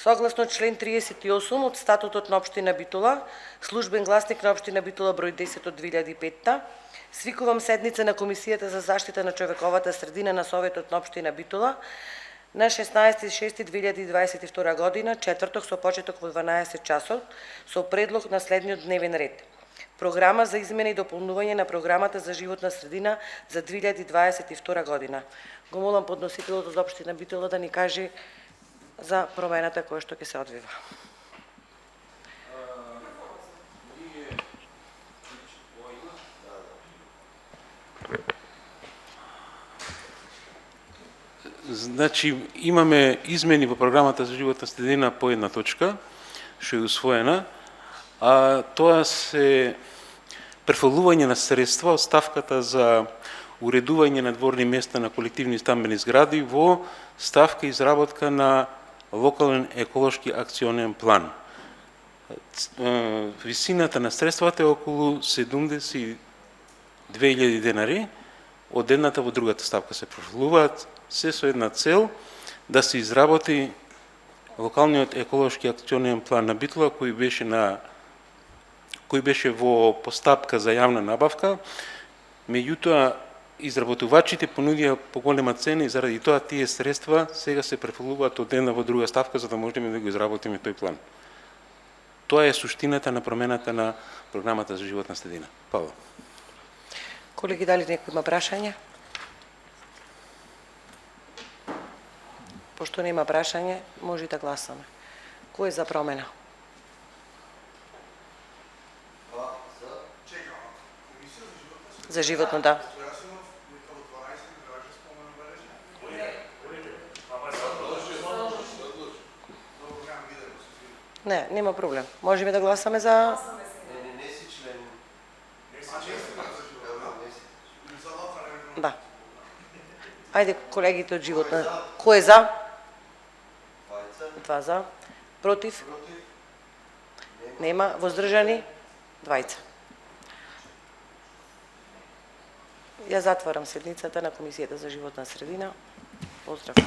Согласно член 38 од статутот на општина Битола, службен гласник на општина Битола број 10 од 2005, свикувам седница на Комисијата за заштита на човековата средина на Советот на општина Битола на 16.6.2022 година, четврток со почеток во 12 часот, со предлог на следниот дневен ред. Програма за измена и дополнување на програмата за животна средина за 2022 година. Го молам подносителот од општина Битола да ни каже за промената која што ќе се одвива. Значи, имаме измени во програмата за животна средина по една точка, што е усвоена, а тоа се префалување на средства од ставката за уредување на дворни места на колективни стамбени згради во ставка изработка на локален еколошки акционен план. Висината на средствата е околу 72.000 денари, од едната во другата ставка се префалуваат, се со една цел да се изработи локалниот еколошки акционен план на Битола, кој беше во постапка за јавна набавка, меѓутоа изработувачите понудија поголема цена и заради тоа тие средства сега се префалуваат од една во друга ставка за да можеме да го изработиме тој план. Тоа е суштината на промената на програмата за животна средина. Павло. Колеги, дали некој има прашање? Пошто нема прашање, може да гласаме. Кој е за промена? За животно, да. Не, нема проблем. Можеме да гласаме за... Да. Ајде, колегите од животна. Кој е за? 2 за. Против? Нема. Воздржани? 2. Ја затварам седницата на Комисијата за животна средина. Поздрав.